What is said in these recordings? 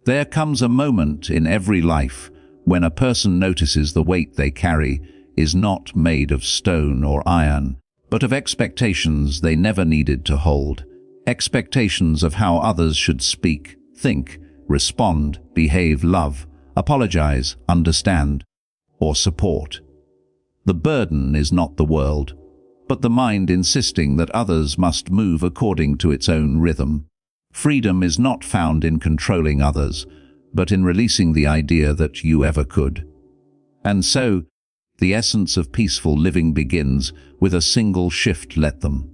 There comes a moment in every life when a person notices the weight they carry is not made of stone or iron, but of expectations they never needed to hold. Expectations of how others should speak, think, respond, behave, love, apologize, understand, or support. The burden is not the world, but the mind insisting that others must move according to its own rhythm. Freedom is not found in controlling others, but in releasing the idea that you ever could. And so, the essence of peaceful living begins with a single shift: let them.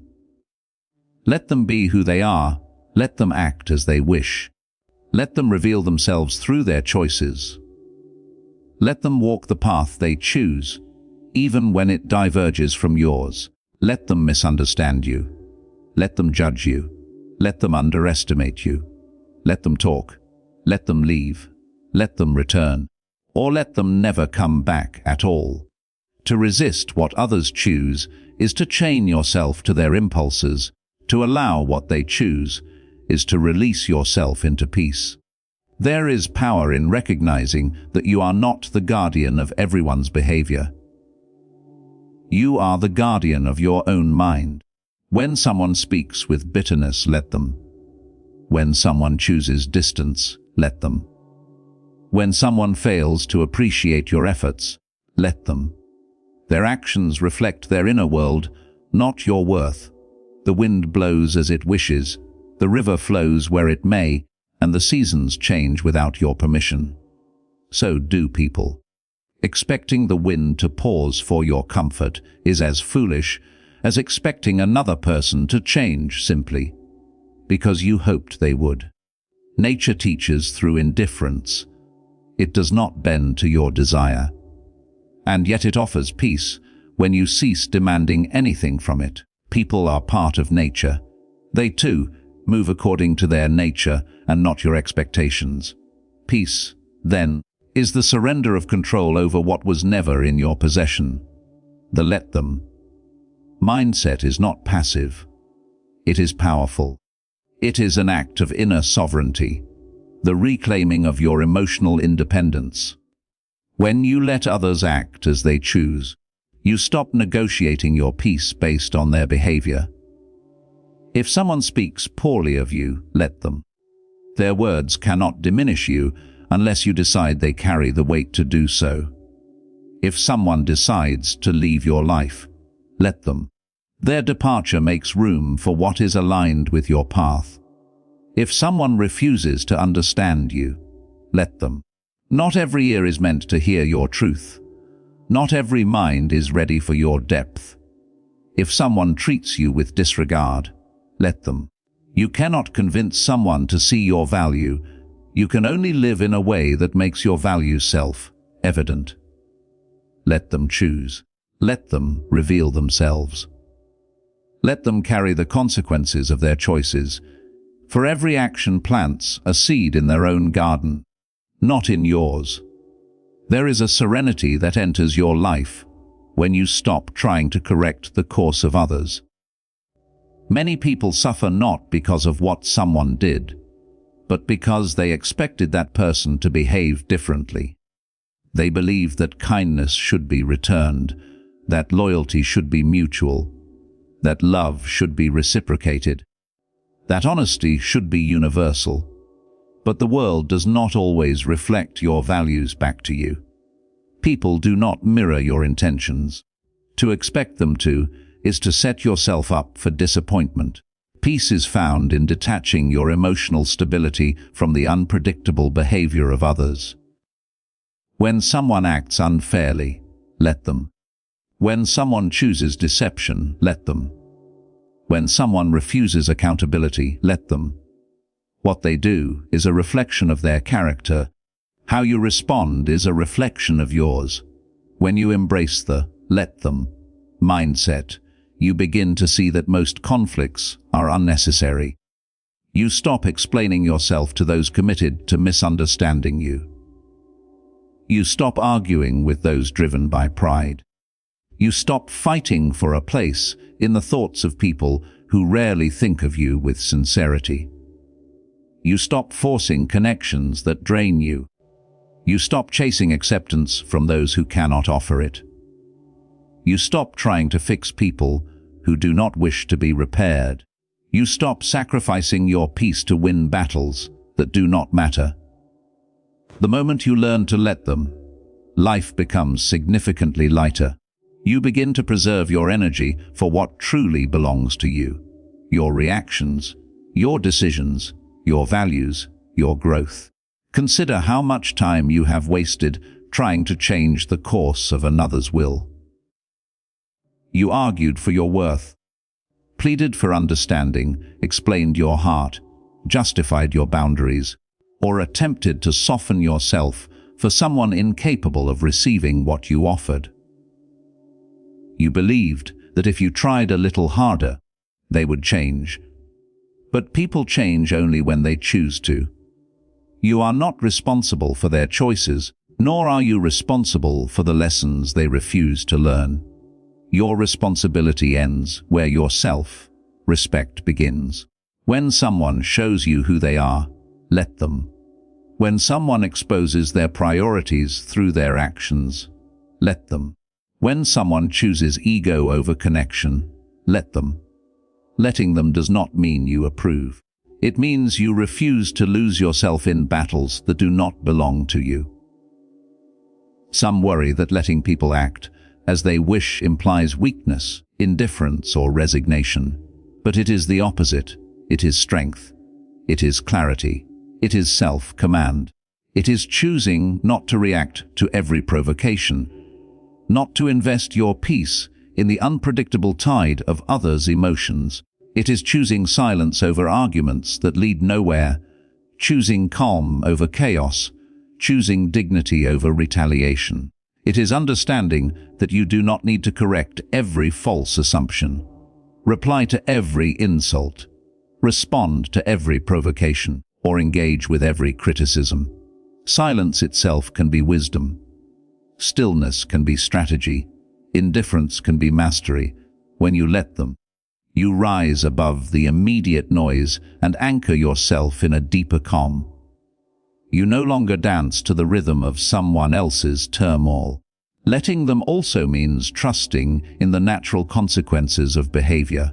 Let them be who they are, let them act as they wish. Let them reveal themselves through their choices. Let them walk the path they choose, even when it diverges from yours. Let them misunderstand you. Let them judge you. Let them underestimate you. Let them talk. Let them leave. Let them return. Or let them never come back at all. To resist what others choose is to chain yourself to their impulses. To allow what they choose is to release yourself into peace. There is power in recognizing that you are not the guardian of everyone's behavior. You are the guardian of your own mind. When someone speaks with bitterness, let them. When someone chooses distance, let them. When someone fails to appreciate your efforts, let them. Their actions reflect their inner world, not your worth. The wind blows as it wishes, the river flows where it may, and the seasons change without your permission. So do people. Expecting the wind to pause for your comfort is as foolish as expecting another person to change simply because you hoped they would. Nature teaches through indifference. It does not bend to your desire. And yet it offers peace when you cease demanding anything from it. People are part of nature. They too move according to their nature and not your expectations. Peace, then, is the surrender of control over what was never in your possession. The let them mindset is not passive. It is powerful. It is an act of inner sovereignty, the reclaiming of your emotional independence. When you let others act as they choose, you stop negotiating your peace based on their behavior. If someone speaks poorly of you, let them. Their words cannot diminish you unless you decide they carry the weight to do so. If someone decides to leave your life, let them. Their departure makes room for what is aligned with your path. If someone refuses to understand you, let them. Not every ear is meant to hear your truth. Not every mind is ready for your depth. If someone treats you with disregard, let them. You cannot convince someone to see your value. You can only live in a way that makes your value self-evident. Let them choose. Let them reveal themselves. Let them carry the consequences of their choices. For every action plants a seed in their own garden, not in yours. There is a serenity that enters your life when you stop trying to correct the course of others. Many people suffer not because of what someone did, but because they expected that person to behave differently. They believe that kindness should be returned, that loyalty should be mutual, that love should be reciprocated, that honesty should be universal. But the world does not always reflect your values back to you. People do not mirror your intentions. To expect them to is to set yourself up for disappointment. Peace is found in detaching your emotional stability from the unpredictable behavior of others. When someone acts unfairly, let them. When someone chooses deception, let them. When someone refuses accountability, let them. What they do is a reflection of their character. How you respond is a reflection of yours. When you embrace the let them mindset, you begin to see that most conflicts are unnecessary. You stop explaining yourself to those committed to misunderstanding you. You stop arguing with those driven by pride. You stop fighting for a place in the thoughts of people who rarely think of you with sincerity. You stop forcing connections that drain you. You stop chasing acceptance from those who cannot offer it. You stop trying to fix people who do not wish to be repaired. You stop sacrificing your peace to win battles that do not matter. The moment you learn to let them, life becomes significantly lighter. You begin to preserve your energy for what truly belongs to you. Your reactions, your decisions, your values, your growth. Consider how much time you have wasted trying to change the course of another's will. You argued for your worth, pleaded for understanding, explained your heart, justified your boundaries, or attempted to soften yourself for someone incapable of receiving what you offered. You believed that if you tried a little harder, they would change. But people change only when they choose to. You are not responsible for their choices, nor are you responsible for the lessons they refuse to learn. Your responsibility ends where your self-respect begins. When someone shows you who they are, let them. When someone exposes their priorities through their actions, let them. When someone chooses ego over connection, let them. Letting them does not mean you approve. It means you refuse to lose yourself in battles that do not belong to you. Some worry that letting people act as they wish implies weakness, indifference, or resignation. But it is the opposite. It is strength. It is clarity. It is self-command. It is choosing not to react to every provocation, not to invest your peace in the unpredictable tide of others' emotions. It is choosing silence over arguments that lead nowhere, choosing calm over chaos, choosing dignity over retaliation. It is understanding that you do not need to correct every false assumption, reply to every insult, respond to every provocation, or engage with every criticism. Silence itself can be wisdom. Stillness can be strategy. Indifference can be mastery. When you let them, you rise above the immediate noise and anchor yourself in a deeper calm. You no longer dance to the rhythm of someone else's turmoil. Letting them also means trusting in the natural consequences of behavior.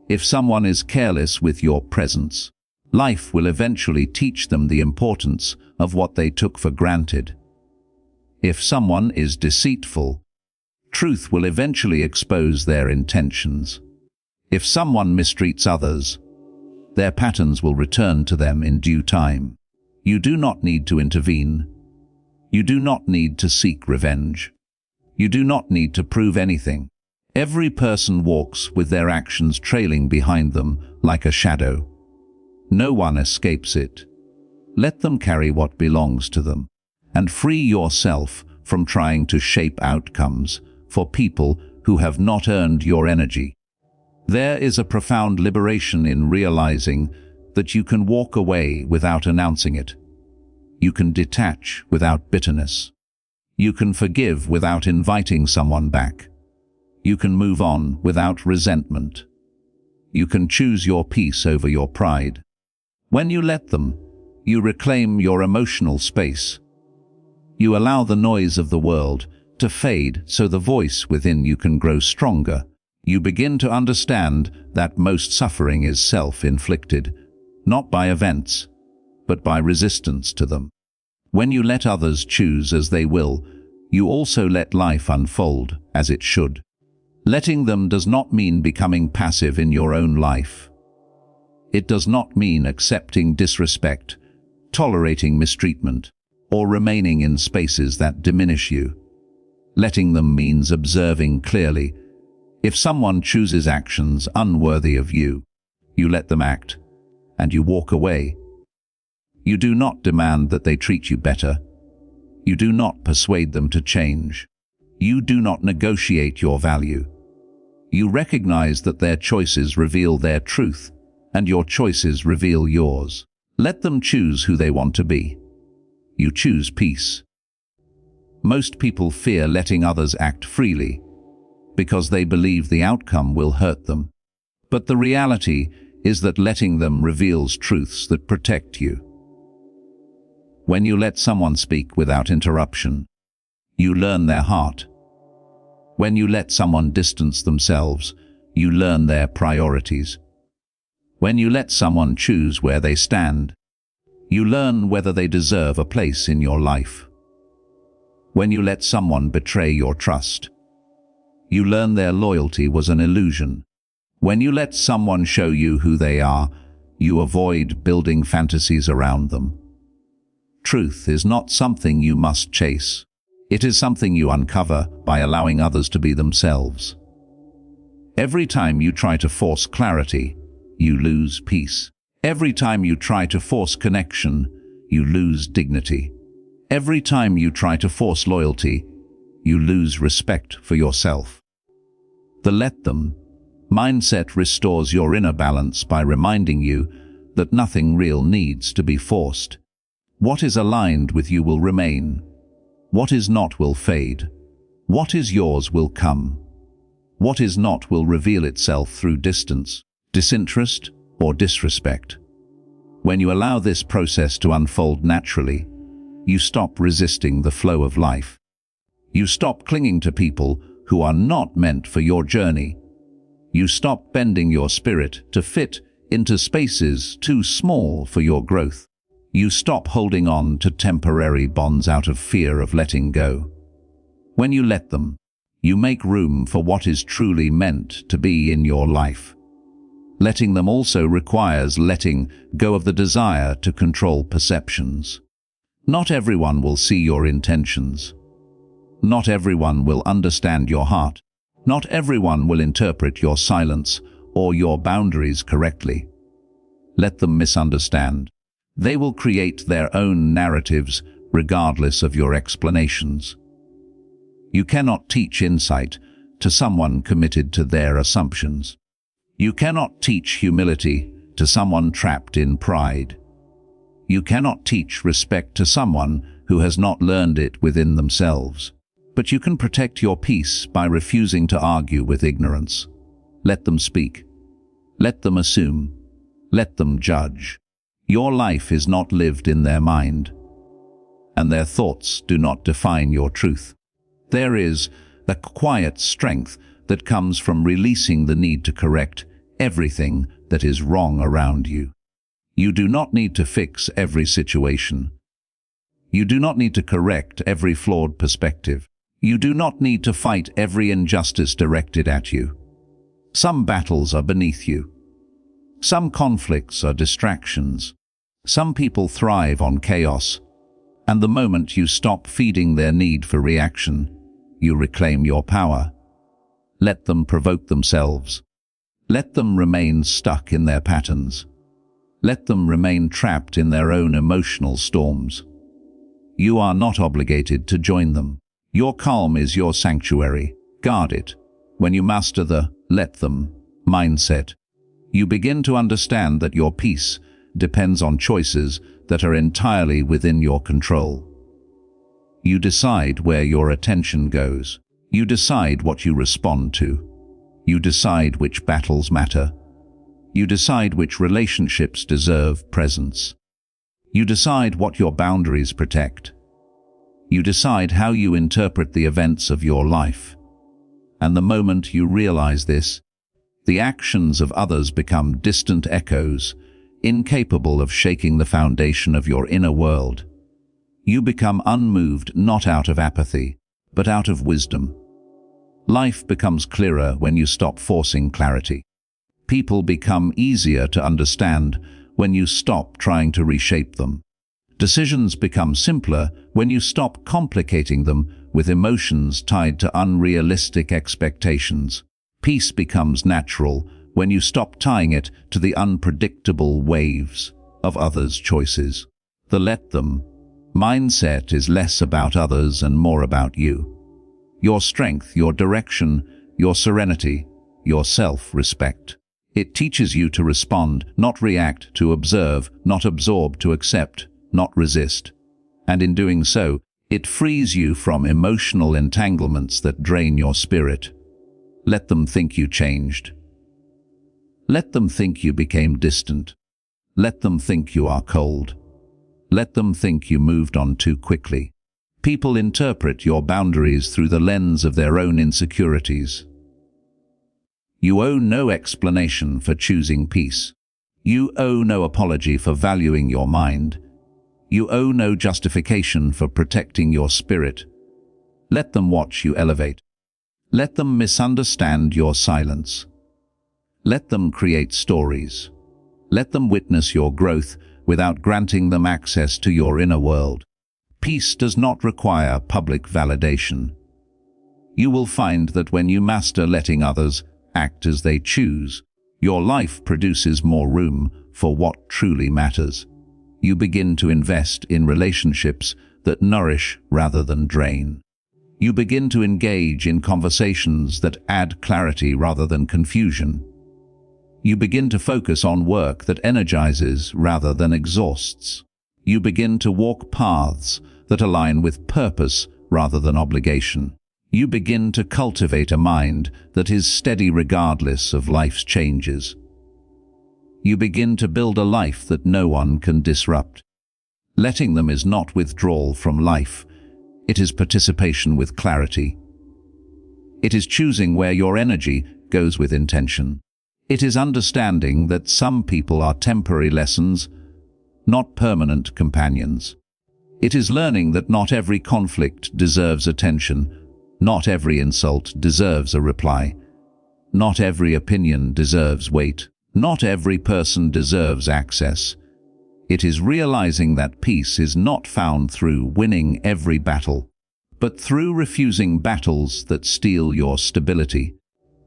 If someone is careless with your presence, life will eventually teach them the importance of what they took for granted. If someone is deceitful, truth will eventually expose their intentions. If someone mistreats others, their patterns will return to them in due time. You do not need to intervene. You do not need to seek revenge. You do not need to prove anything. Every person walks with their actions trailing behind them like a shadow. No one escapes it. Let them carry what belongs to them, and free yourself from trying to shape outcomes for people who have not earned your energy. There is a profound liberation in realizing that you can walk away without announcing it. You can detach without bitterness. You can forgive without inviting someone back. You can move on without resentment. You can choose your peace over your pride. When you let them, you reclaim your emotional space. You allow the noise of the world to fade so the voice within you can grow stronger. You begin to understand that most suffering is self-inflicted, not by events, but by resistance to them. When you let others choose as they will, you also let life unfold as it should. Letting them does not mean becoming passive in your own life. It does not mean accepting disrespect, tolerating mistreatment, or remaining in spaces that diminish you. Letting them means observing clearly. If someone chooses actions unworthy of you, you let them act, and you walk away. You do not demand that they treat you better. You do not persuade them to change. You do not negotiate your value. You recognize that their choices reveal their truth, and your choices reveal yours. Let them choose who they want to be. You choose peace. Most people fear letting others act freely because they believe the outcome will hurt them. But the reality is that letting them reveals truths that protect you. When you let someone speak without interruption, you learn their heart. When you let someone distance themselves, you learn their priorities. When you let someone choose where they stand, you learn whether they deserve a place in your life. When you let someone betray your trust, you learn their loyalty was an illusion. When you let someone show you who they are, you avoid building fantasies around them. Truth is not something you must chase. It is something you uncover by allowing others to be themselves. Every time you try to force clarity, you lose peace. Every time you try to force connection, you lose dignity. Every time you try to force loyalty, you lose respect for yourself. The let them mindset restores your inner balance by reminding you that nothing real needs to be forced. What is aligned with you will remain. What is not will fade. What is yours will come. What is not will reveal itself through distance, disinterest, or disrespect. When you allow this process to unfold naturally, you stop resisting the flow of life. You stop clinging to people who are not meant for your journey. You stop bending your spirit to fit into spaces too small for your growth. You stop holding on to temporary bonds out of fear of letting go. When you let them, you make room for what is truly meant to be in your life. Letting them also requires letting go of the desire to control perceptions. Not everyone will see your intentions. Not everyone will understand your heart. Not everyone will interpret your silence or your boundaries correctly. Let them misunderstand. They will create their own narratives regardless of your explanations. You cannot teach insight to someone committed to their assumptions. You cannot teach humility to someone trapped in pride. You cannot teach respect to someone who has not learned it within themselves. But you can protect your peace by refusing to argue with ignorance. Let them speak. Let them assume. Let them judge. Your life is not lived in their mind, and their thoughts do not define your truth. There is the quiet strength that comes from releasing the need to correct everything that is wrong around you. You do not need to fix every situation. You do not need to correct every flawed perspective. You do not need to fight every injustice directed at you. Some battles are beneath you. Some conflicts are distractions. Some people thrive on chaos, and the moment you stop feeding their need for reaction, you reclaim your power. Let them provoke themselves. Let them remain stuck in their patterns. Let them remain trapped in their own emotional storms. You are not obligated to join them. Your calm is your sanctuary. Guard it. When you master the let them mindset, you begin to understand that your peace depends on choices that are entirely within your control. You decide where your attention goes. You decide what you respond to. You decide which battles matter. You decide which relationships deserve presence. You decide what your boundaries protect. You decide how you interpret the events of your life. And the moment you realize this, the actions of others become distant echoes, incapable of shaking the foundation of your inner world. You become unmoved not out of apathy, but out of wisdom. Life becomes clearer when you stop forcing clarity. People become easier to understand when you stop trying to reshape them. Decisions become simpler when you stop complicating them with emotions tied to unrealistic expectations. Peace becomes natural when you stop tying it to the unpredictable waves of others' choices. The let them mindset is less about others and more about you. Your strength, your direction, your serenity, your self-respect. It teaches you to respond, not react, to observe, not absorb, to accept, not resist. And in doing so, it frees you from emotional entanglements that drain your spirit. Let them think you changed. Let them think you became distant. Let them think you are cold. Let them think you moved on too quickly. People interpret your boundaries through the lens of their own insecurities. You owe no explanation for choosing peace. You owe no apology for valuing your mind. You owe no justification for protecting your spirit. Let them watch you elevate. Let them misunderstand your silence. Let them create stories. Let them witness your growth without granting them access to your inner world. Peace does not require public validation. You will find that when you master letting others act as they choose, your life produces more room for what truly matters. You begin to invest in relationships that nourish rather than drain. You begin to engage in conversations that add clarity rather than confusion. You begin to focus on work that energizes rather than exhausts. You begin to walk paths that align with purpose rather than obligation. You begin to cultivate a mind that is steady regardless of life's changes. You begin to build a life that no one can disrupt. Letting them is not withdrawal from life. It is participation with clarity. It is choosing where your energy goes with intention. It is understanding that some people are temporary lessons, not permanent companions. It is learning that not every conflict deserves attention, not every insult deserves a reply, not every opinion deserves weight, not every person deserves access. It is realizing that peace is not found through winning every battle, but through refusing battles that steal your stability.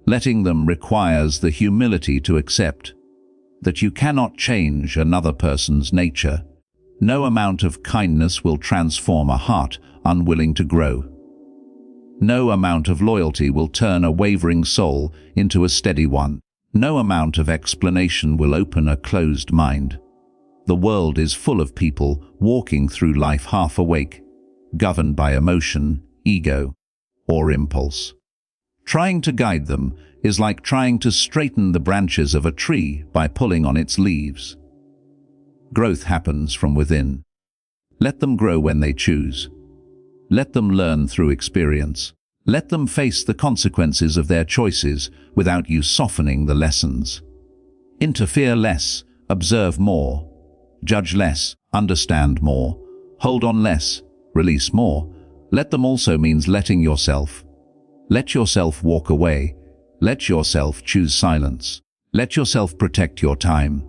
Letting them requires the humility to accept that you cannot change another person's nature. No amount of kindness will transform a heart unwilling to grow. No amount of loyalty will turn a wavering soul into a steady one. No amount of explanation will open a closed mind. The world is full of people walking through life half awake, governed by emotion, ego, or impulse. Trying to guide them is like trying to straighten the branches of a tree by pulling on its leaves. Growth happens from within. Let them grow when they choose. Let them learn through experience. Let them face the consequences of their choices without you softening the lessons. Interfere less, observe more. Judge less, understand more. Hold on less, release more. Let them also means letting yourself. Let yourself walk away. Let yourself choose silence. Let yourself protect your time.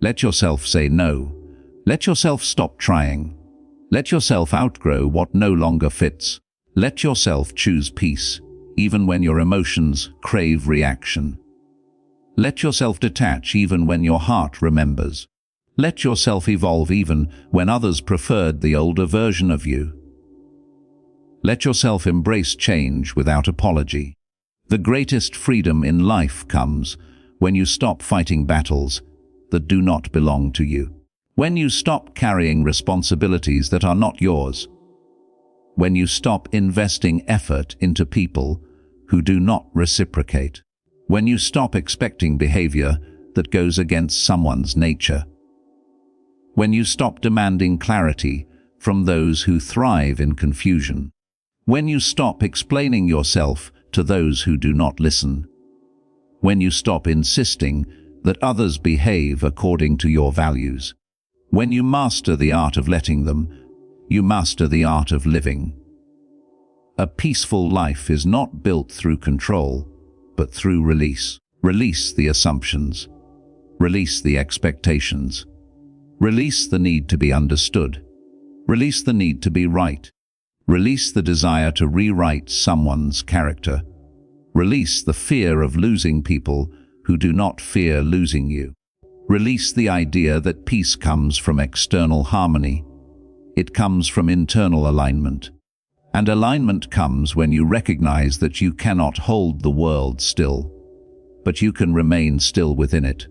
Let yourself say no. Let yourself stop trying. Let yourself outgrow what no longer fits. Let yourself choose peace, even when your emotions crave reaction. Let yourself detach even when your heart remembers. Let yourself evolve even when others preferred the older version of you. Let yourself embrace change without apology. The greatest freedom in life comes when you stop fighting battles that do not belong to you. When you stop carrying responsibilities that are not yours. When you stop investing effort into people who do not reciprocate. When you stop expecting behavior that goes against someone's nature. When you stop demanding clarity from those who thrive in confusion. When you stop explaining yourself to those who do not listen. When you stop insisting that others behave according to your values. When you master the art of letting them, you master the art of living. A peaceful life is not built through control, but through release. Release the assumptions. Release the expectations. Release the need to be understood. Release the need to be right. Release the desire to rewrite someone's character. Release the fear of losing people who do not fear losing you. Release the idea that peace comes from external harmony. It comes from internal alignment. And alignment comes when you recognize that you cannot hold the world still, but you can remain still within it.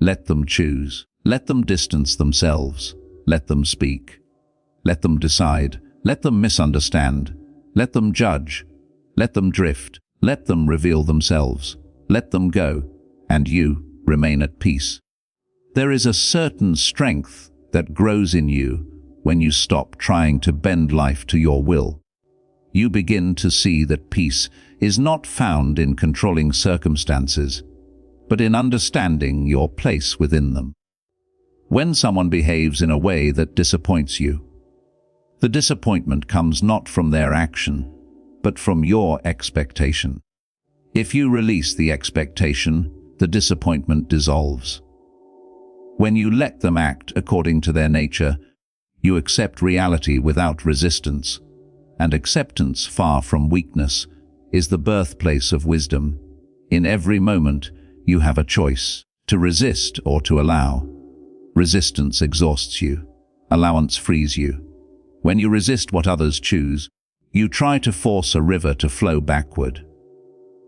Let them choose. Let them distance themselves. Let them speak. Let them decide. Let them misunderstand. Let them judge. Let them drift. Let them reveal themselves. Let them go. and you remain at peace. There is a certain strength that grows in you when you stop trying to bend life to your will. You begin to see that peace is not found in controlling circumstances, but in understanding your place within them. When someone behaves in a way that disappoints you, the disappointment comes not from their action, but from your expectation. If you release the expectation, the disappointment dissolves. When you let them act according to their nature, you accept reality without resistance, and acceptance, far from weakness, is the birthplace of wisdom. In every moment, you have a choice, to resist or to allow. Resistance exhausts you. Allowance frees you. When you resist what others choose, you try to force a river to flow backward.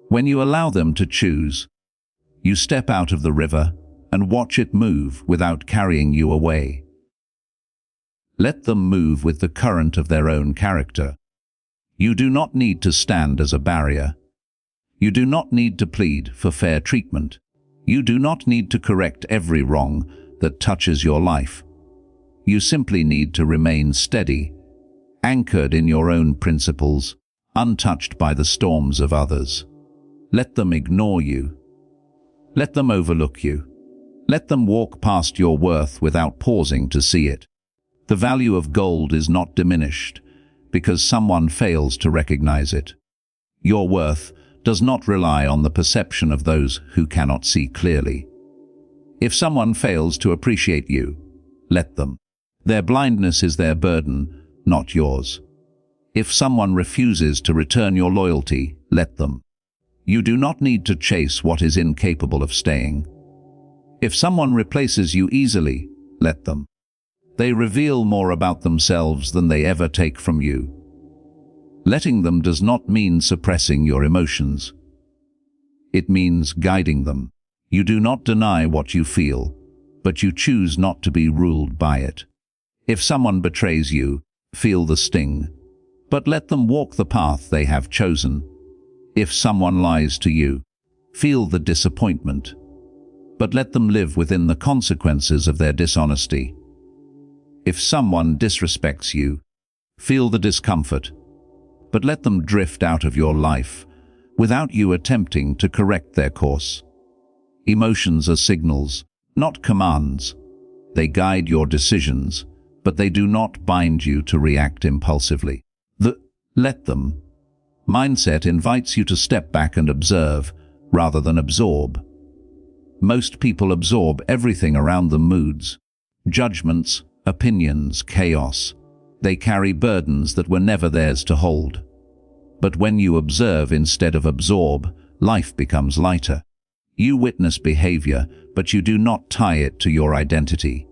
When you allow them to choose, you step out of the river and watch it move without carrying you away. Let them move with the current of their own character. You do not need to stand as a barrier. You do not need to plead for fair treatment. You do not need to correct every wrong that touches your life. You simply need to remain steady, anchored in your own principles, untouched by the storms of others. Let them ignore you. Let them overlook you. Let them walk past your worth without pausing to see it. The value of gold is not diminished because someone fails to recognize it. Your worth does not rely on the perception of those who cannot see clearly. If someone fails to appreciate you, let them. Their blindness is their burden, not yours. If someone refuses to return your loyalty, let them. You do not need to chase what is incapable of staying. If someone replaces you easily, let them. They reveal more about themselves than they ever take from you. Letting them does not mean suppressing your emotions. It means guiding them. You do not deny what you feel, but you choose not to be ruled by it. If someone betrays you, feel the sting, but let them walk the path they have chosen. If someone lies to you, feel the disappointment, but let them live within the consequences of their dishonesty. If someone disrespects you, feel the discomfort, but let them drift out of your life without you attempting to correct their course. Emotions are signals, not commands. They guide your decisions, but they do not bind you to react impulsively. The "let them" mindset invites you to step back and observe, rather than absorb. Most people absorb everything around them: moods, judgments, opinions, chaos. They carry burdens that were never theirs to hold. But when you observe instead of absorb, life becomes lighter. You witness behavior, but you do not tie it to your identity.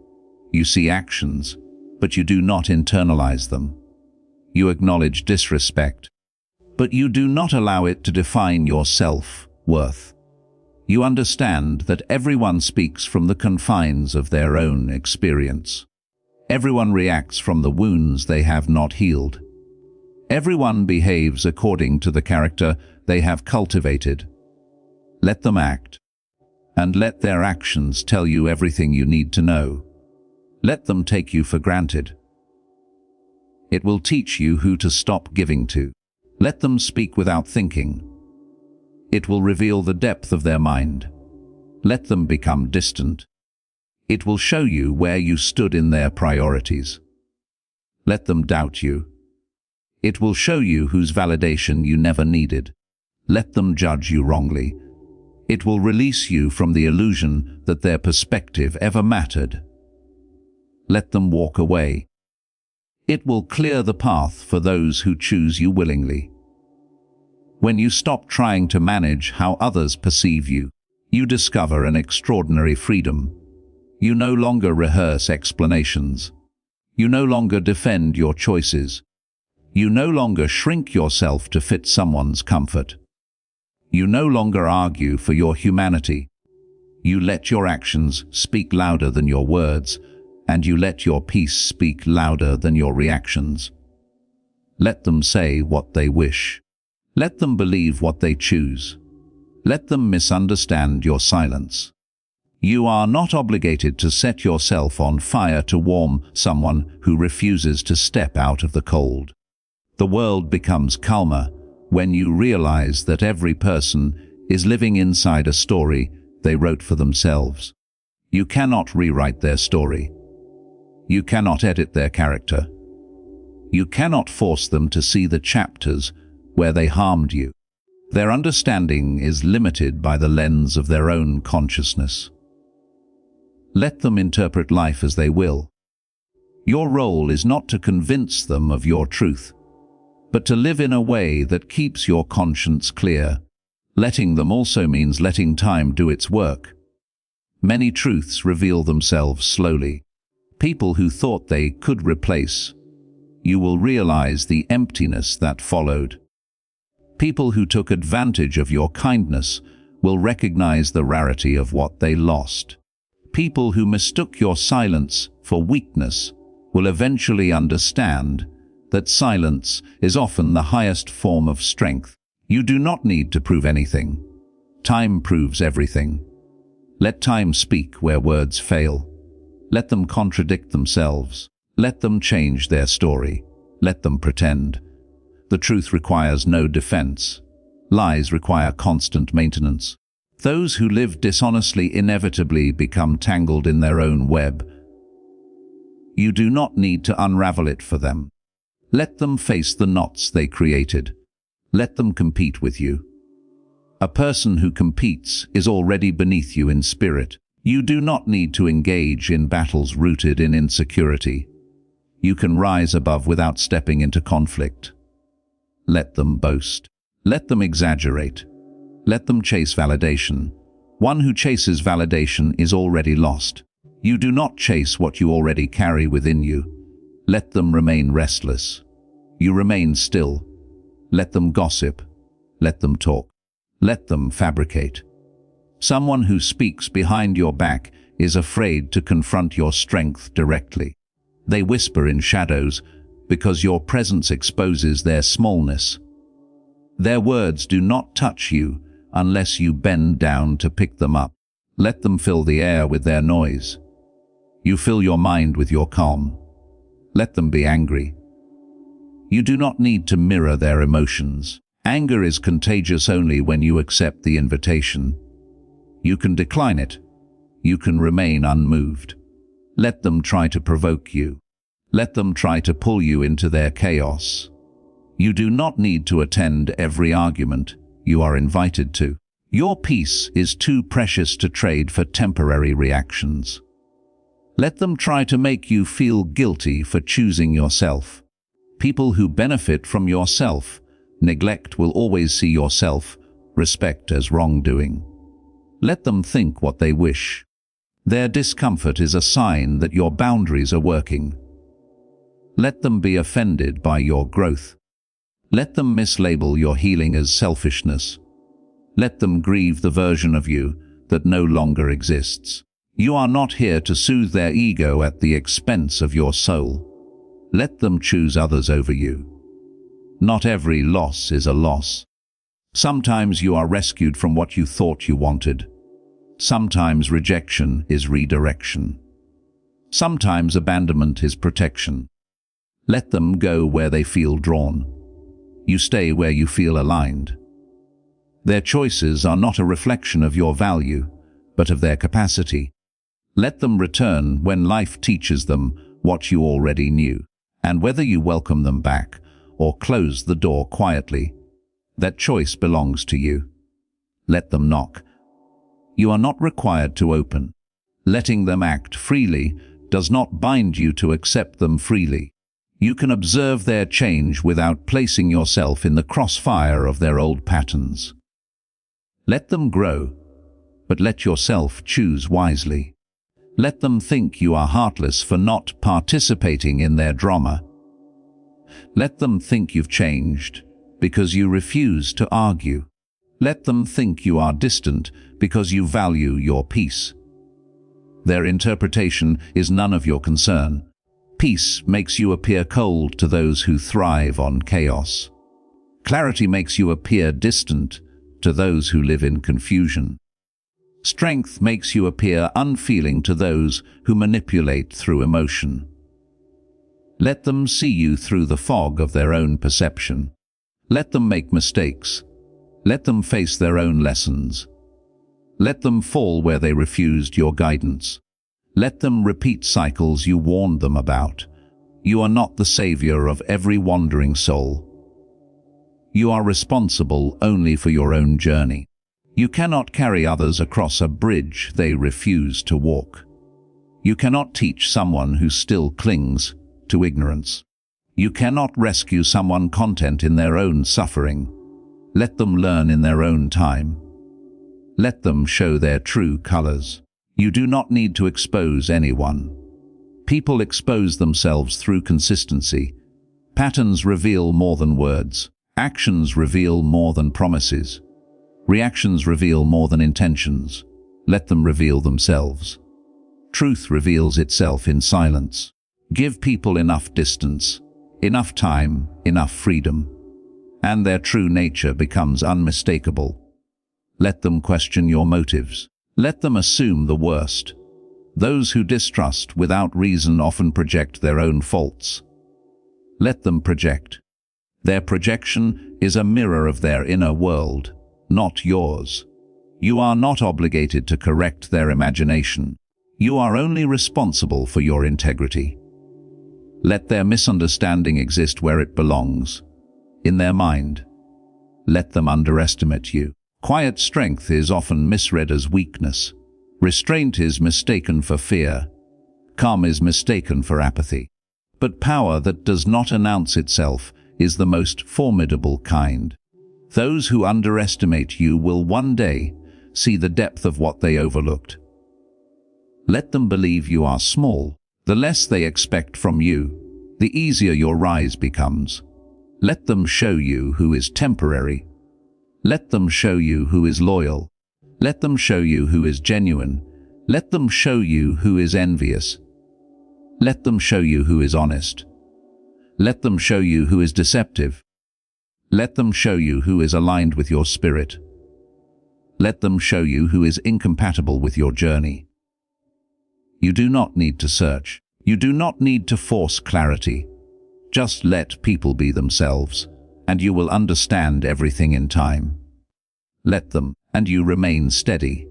You see actions, but you do not internalize them. You acknowledge disrespect, but you do not allow it to define your self-worth. You understand that everyone speaks from the confines of their own experience. Everyone reacts from the wounds they have not healed. Everyone behaves according to the character they have cultivated. Let them act, and let their actions tell you everything you need to know. Let them take you for granted. It will teach you who to stop giving to. Let them speak without thinking. It will reveal the depth of their mind. Let them become distant. It will show you where you stood in their priorities. Let them doubt you. It will show you whose validation you never needed. Let them judge you wrongly. It will release you from the illusion that their perspective ever mattered. Let them walk away. It will clear the path for those who choose you willingly. When you stop trying to manage how others perceive you, you discover an extraordinary freedom. You no longer rehearse explanations. You no longer defend your choices. You no longer shrink yourself to fit someone's comfort. You no longer argue for your humanity. You let your actions speak louder than your words, and you let your peace speak louder than your reactions. Let them say what they wish. Let them believe what they choose. Let them misunderstand your silence. You are not obligated to set yourself on fire to warm someone who refuses to step out of the cold. The world becomes calmer when you realize that every person is living inside a story they wrote for themselves. You cannot rewrite their story. You cannot edit their character. You cannot force them to see the chapters where they harmed you. Their understanding is limited by the lens of their own consciousness. Let them interpret life as they will. Your role is not to convince them of your truth, but to live in a way that keeps your conscience clear. Letting them also means letting time do its work. Many truths reveal themselves slowly. People who thought they could replace, you will realize the emptiness that followed. People who took advantage of your kindness will recognize the rarity of what they lost. People who mistook your silence for weakness will eventually understand that silence is often the highest form of strength. You do not need to prove anything. Time proves everything. Let time speak where words fail. Let them contradict themselves. Let them change their story. Let them pretend. The truth requires no defense. Lies require constant maintenance. Those who live dishonestly inevitably become tangled in their own web. You do not need to unravel it for them. Let them face the knots they created. Let them compete with you. A person who competes is already beneath you in spirit. You do not need to engage in battles rooted in insecurity. You can rise above without stepping into conflict. Let them boast. Let them exaggerate. Let them chase validation. One who chases validation is already lost. You do not chase what you already carry within you. Let them remain restless. You remain still. Let them gossip. Let them talk. Let them fabricate. Someone who speaks behind your back is afraid to confront your strength directly. They whisper in shadows because your presence exposes their smallness. Their words do not touch you unless you bend down to pick them up. Let them fill the air with their noise. You fill your mind with your calm. Let them be angry. You do not need to mirror their emotions. Anger is contagious only when you accept the invitation. You can decline it. You can remain unmoved. Let them try to provoke you. Let them try to pull you into their chaos. You do not need to attend every argument you are invited to. Your peace is too precious to trade for temporary reactions. Let them try to make you feel guilty for choosing yourself. People who benefit from your self-neglect will always see your self-respect as wrongdoing. Let them think what they wish. Their discomfort is a sign that your boundaries are working. Let them be offended by your growth. Let them mislabel your healing as selfishness. Let them grieve the version of you that no longer exists. You are not here to soothe their ego at the expense of your soul. Let them choose others over you. Not every loss is a loss. Sometimes you are rescued from what you thought you wanted. Sometimes rejection is redirection. Sometimes abandonment is protection. Let them go where they feel drawn. You stay where you feel aligned. Their choices are not a reflection of your value, but of their capacity. Let them return when life teaches them what you already knew. And whether you welcome them back or close the door quietly, that choice belongs to you. Let them knock. You are not required to open. Letting them act freely does not bind you to accept them freely. You can observe their change without placing yourself in the crossfire of their old patterns. Let them grow, but let yourself choose wisely. Let them think you are heartless for not participating in their drama. Let them think you've changed because you refuse to argue. Let them think you are distant because you value your peace. Their interpretation is none of your concern. Peace makes you appear cold to those who thrive on chaos. Clarity makes you appear distant to those who live in confusion. Strength makes you appear unfeeling to those who manipulate through emotion. Let them see you through the fog of their own perception. Let them make mistakes. Let them face their own lessons. Let them fall where they refused your guidance. Let them repeat cycles you warned them about. You are not the savior of every wandering soul. You are responsible only for your own journey. You cannot carry others across a bridge they refuse to walk. You cannot teach someone who still clings to ignorance. You cannot rescue someone content in their own suffering. Let them learn in their own time. Let them show their true colors. You do not need to expose anyone. People expose themselves through consistency. Patterns reveal more than words. Actions reveal more than promises. Reactions reveal more than intentions. Let them reveal themselves. Truth reveals itself in silence. Give people enough distance, enough time, enough freedom, and their true nature becomes unmistakable. Let them question your motives. Let them assume the worst. Those who distrust without reason often project their own faults. Let them project. Their projection is a mirror of their inner world, not yours. You are not obligated to correct their imagination. You are only responsible for your integrity. Let their misunderstanding exist where it belongs, in their mind. Let them underestimate you. Quiet strength is often misread as weakness. Restraint is mistaken for fear. Calm is mistaken for apathy. But power that does not announce itself is the most formidable kind. Those who underestimate you will one day see the depth of what they overlooked. Let them believe you are small. The less they expect from you, the easier your rise becomes. Let them show you who is temporary. Let them show you who is loyal. Let them show you who is genuine. Let them show you who is envious. Let them show you who is honest. Let them show you who is deceptive. Let them show you who is aligned with your spirit. Let them show you who is incompatible with your journey. You do not need to search. You do not need to force clarity. Just let people be themselves, and you will understand everything in time. Let them, and you remain steady.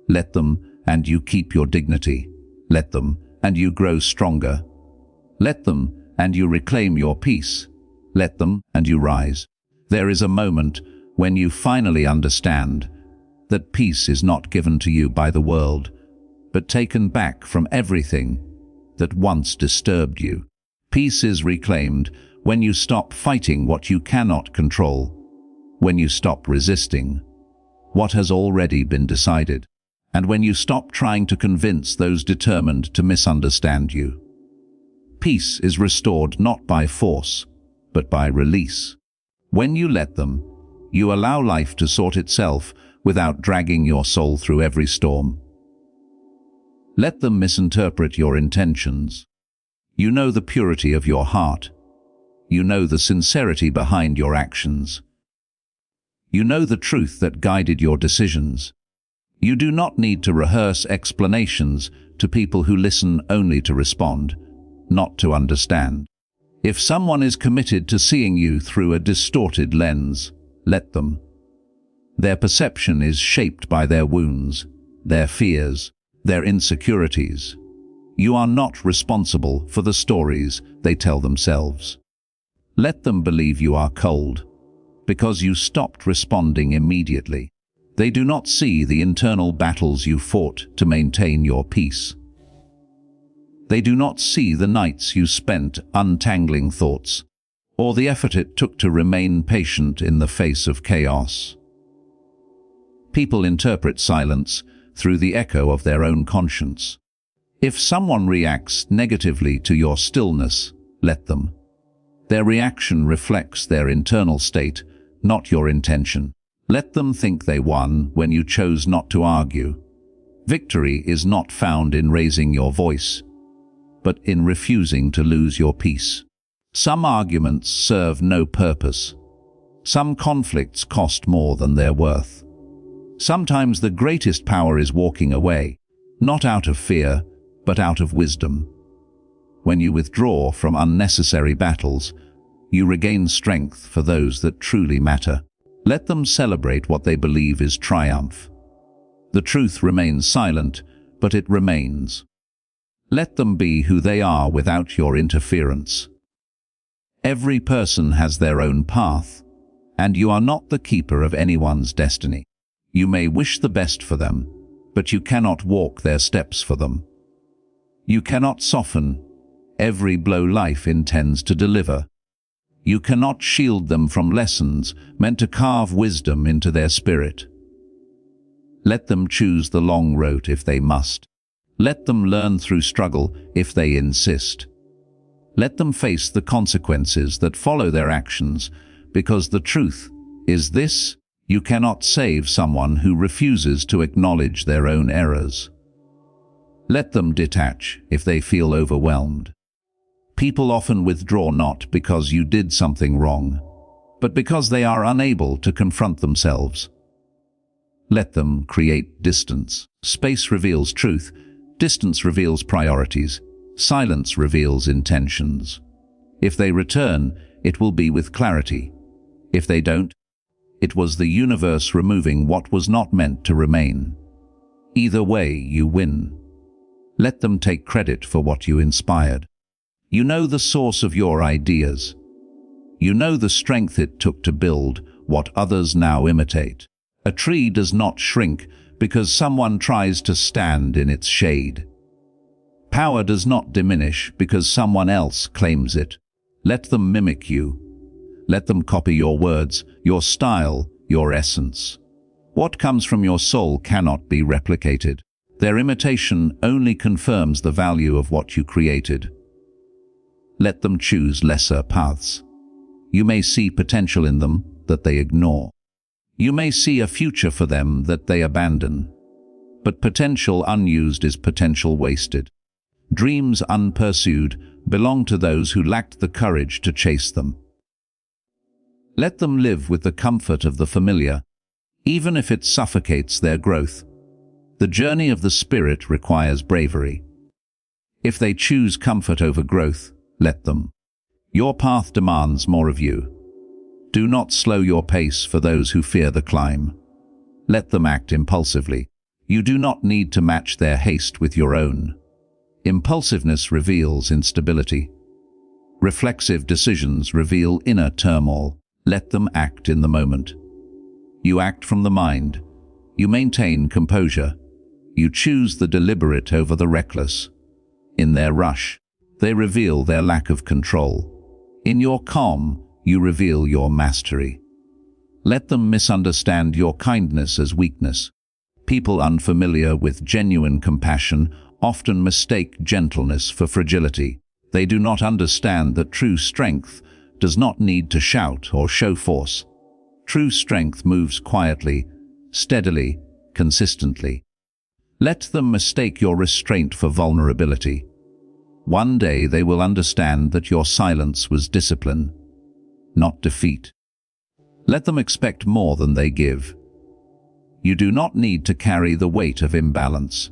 Let them, and you keep your dignity. Let them, and you grow stronger. Let them, and you reclaim your peace. Let them, and you rise. There is a moment when you finally understand that peace is not given to you by the world, but taken back from everything that once disturbed you. Peace is reclaimed when you stop fighting what you cannot control, when you stop resisting what has already been decided, and when you stop trying to convince those determined to misunderstand you. Peace is restored not by force, but by release. When you let them, you allow life to sort itself without dragging your soul through every storm. Let them misinterpret your intentions. You know the purity of your heart. You know the sincerity behind your actions. You know the truth that guided your decisions. You do not need to rehearse explanations to people who listen only to respond, not to understand. If someone is committed to seeing you through a distorted lens, let them. Their perception is shaped by their wounds, their fears, their insecurities. You are not responsible for the stories they tell themselves. Let them believe you are cold, because you stopped responding immediately. They do not see the internal battles you fought to maintain your peace. They do not see the nights you spent untangling thoughts, or the effort it took to remain patient in the face of chaos. People interpret silence through the echo of their own conscience. If someone reacts negatively to your stillness, let them. Their reaction reflects their internal state, not your intention. Let them think they won when you chose not to argue. Victory is not found in raising your voice, but in refusing to lose your peace. Some arguments serve no purpose. Some conflicts cost more than they're worth. Sometimes the greatest power is walking away, not out of fear, but out of wisdom. When you withdraw from unnecessary battles, you regain strength for those that truly matter. Let them celebrate what they believe is triumph. The truth remains silent, but it remains. Let them be who they are without your interference. Every person has their own path, and you are not the keeper of anyone's destiny. You may wish the best for them, but you cannot walk their steps for them. You cannot soften every blow life intends to deliver. You cannot shield them from lessons meant to carve wisdom into their spirit. Let them choose the long road if they must. Let them learn through struggle if they insist. Let them face the consequences that follow their actions, because the truth is this: you cannot save someone who refuses to acknowledge their own errors. Let them detach if they feel overwhelmed. People often withdraw not because you did something wrong, but because they are unable to confront themselves. Let them create distance. Space reveals truth, distance reveals priorities, silence reveals intentions. If they return, it will be with clarity. If they don't, it was the universe removing what was not meant to remain. Either way, you win. Let them take credit for what you inspired. You know the source of your ideas. You know the strength it took to build what others now imitate. A tree does not shrink because someone tries to stand in its shade. Power does not diminish because someone else claims it. Let them mimic you. Let them copy your words, your style, your essence. What comes from your soul cannot be replicated. Their imitation only confirms the value of what you created. Let them choose lesser paths. You may see potential in them that they ignore. You may see a future for them that they abandon. But potential unused is potential wasted. Dreams unpursued belong to those who lacked the courage to chase them. Let them live with the comfort of the familiar, even if it suffocates their growth. The journey of the spirit requires bravery. If they choose comfort over growth, let them. Your path demands more of you. Do not slow your pace for those who fear the climb. Let them act impulsively. You do not need to match their haste with your own. Impulsiveness reveals instability. Reflexive decisions reveal inner turmoil. Let them act in the moment. You act from the mind. You maintain composure. You choose the deliberate over the reckless. In their rush, they reveal their lack of control. In your calm, you reveal your mastery. Let them misunderstand your kindness as weakness. People unfamiliar with genuine compassion often mistake gentleness for fragility. They do not understand that true strength does not need to shout or show force. True strength moves quietly, steadily, consistently. Let them mistake your restraint for vulnerability. One day they will understand that your silence was discipline, not defeat. Let them expect more than they give. You do not need to carry the weight of imbalance.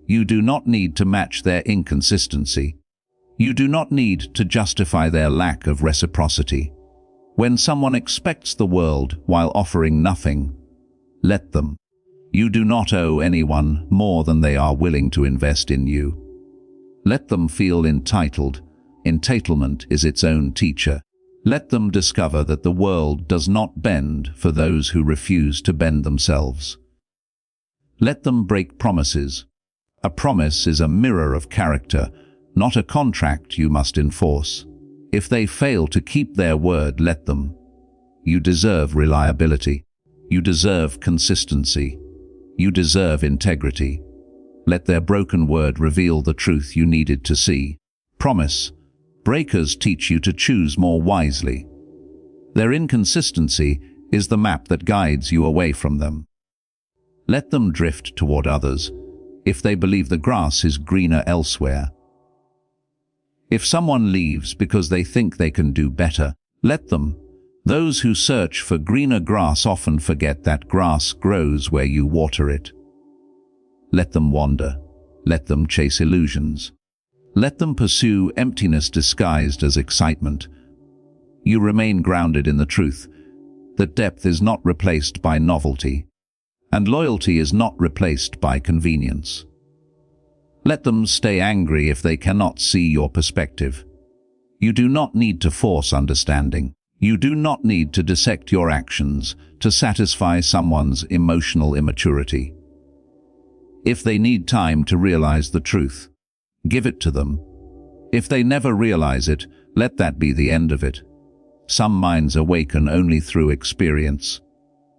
You do not need to match their inconsistency. You do not need to justify their lack of reciprocity. When someone expects the world while offering nothing, let them. You do not owe anyone more than they are willing to invest in you. Let them feel entitled. Entitlement is its own teacher. Let them discover that the world does not bend for those who refuse to bend themselves. Let them break promises. A promise is a mirror of character, not a contract you must enforce. If they fail to keep their word, let them. You deserve reliability. You deserve consistency. You deserve integrity. Let their broken word reveal the truth you needed to see. Promise breakers teach you to choose more wisely. Their inconsistency is the map that guides you away from them. Let them drift toward others if they believe the grass is greener elsewhere. If someone leaves because they think they can do better, let them. Those who search for greener grass often forget that grass grows where you water it. Let them wander. Let them chase illusions. Let them pursue emptiness disguised as excitement. You remain grounded in the truth that depth is not replaced by novelty, and loyalty is not replaced by convenience. Let them stay angry if they cannot see your perspective. You do not need to force understanding. You do not need to dissect your actions to satisfy someone's emotional immaturity. If they need time to realize the truth, give it to them. If they never realize it, let that be the end of it. Some minds awaken only through experience.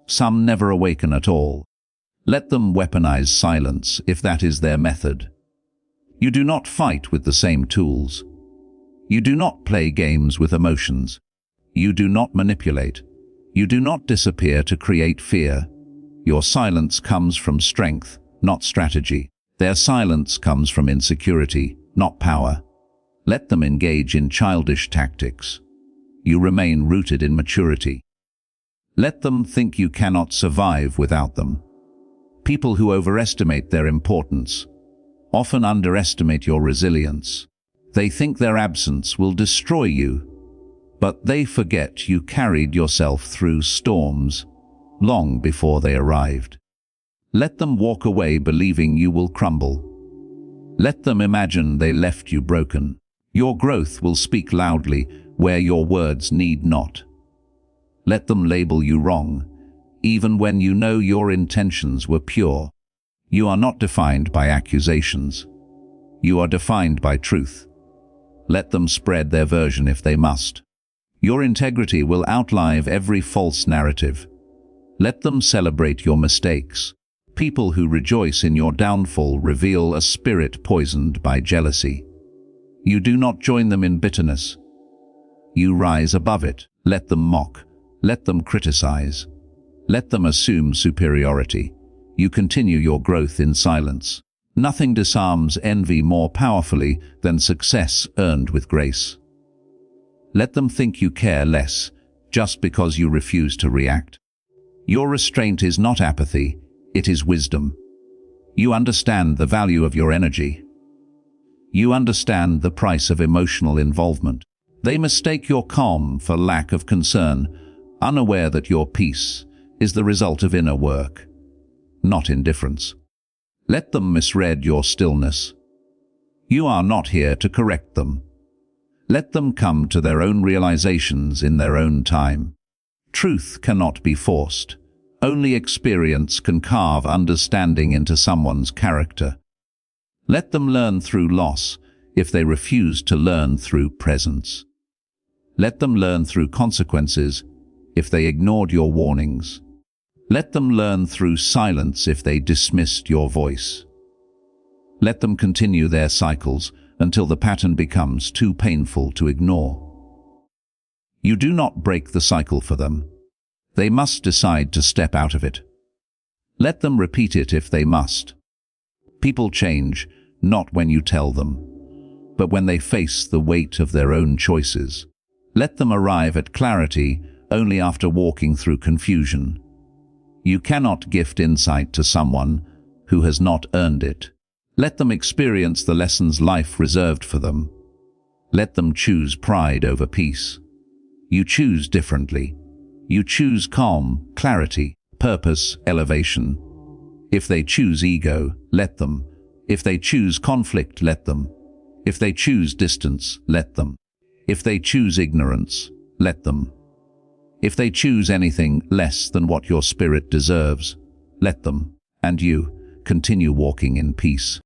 Some never awaken at all. Let them weaponize silence if that is their method. You do not fight with the same tools. You do not play games with emotions. You do not manipulate. You do not disappear to create fear. Your silence comes from strength, not strategy. Their silence comes from insecurity, not power. Let them engage in childish tactics. You remain rooted in maturity. Let them think you cannot survive without them. People who overestimate their importance often underestimate your resilience. They think their absence will destroy you, but they forget you carried yourself through storms long before they arrived. Let them walk away believing you will crumble. Let them imagine they left you broken. Your growth will speak loudly where your words need not. Let them label you wrong, even when you know your intentions were pure. You are not defined by accusations. You are defined by truth. Let them spread their version if they must. Your integrity will outlive every false narrative. Let them celebrate your mistakes. People who rejoice in your downfall reveal a spirit poisoned by jealousy. You do not join them in bitterness. You rise above it. Let them mock. Let them criticize. Let them assume superiority. You continue your growth in silence. Nothing disarms envy more powerfully than success earned with grace. Let them think you care less just because you refuse to react. Your restraint is not apathy, it is wisdom. You understand the value of your energy. You understand the price of emotional involvement. They mistake your calm for lack of concern, unaware that your peace is the result of inner work, not indifference. Let them misread your stillness. You are not here to correct them. Let them come to their own realizations in their own time. Truth cannot be forced. Only experience can carve understanding into someone's character. Let them learn through loss if they refuse to learn through presence. Let them learn through consequences if they ignored your warnings. Let them learn through silence if they dismissed your voice. Let them continue their cycles until the pattern becomes too painful to ignore. You do not break the cycle for them. They must decide to step out of it. Let them repeat it if they must. People change not when you tell them, but when they face the weight of their own choices. Let them arrive at clarity only after walking through confusion. You cannot gift insight to someone who has not earned it. Let them experience the lessons life reserved for them. Let them choose pride over peace. You choose differently. You choose calm, clarity, purpose, elevation. If they choose ego, let them. If they choose conflict, let them. If they choose distance, let them. If they choose ignorance, let them. If they choose anything less than what your spirit deserves, let them. And you continue walking in peace.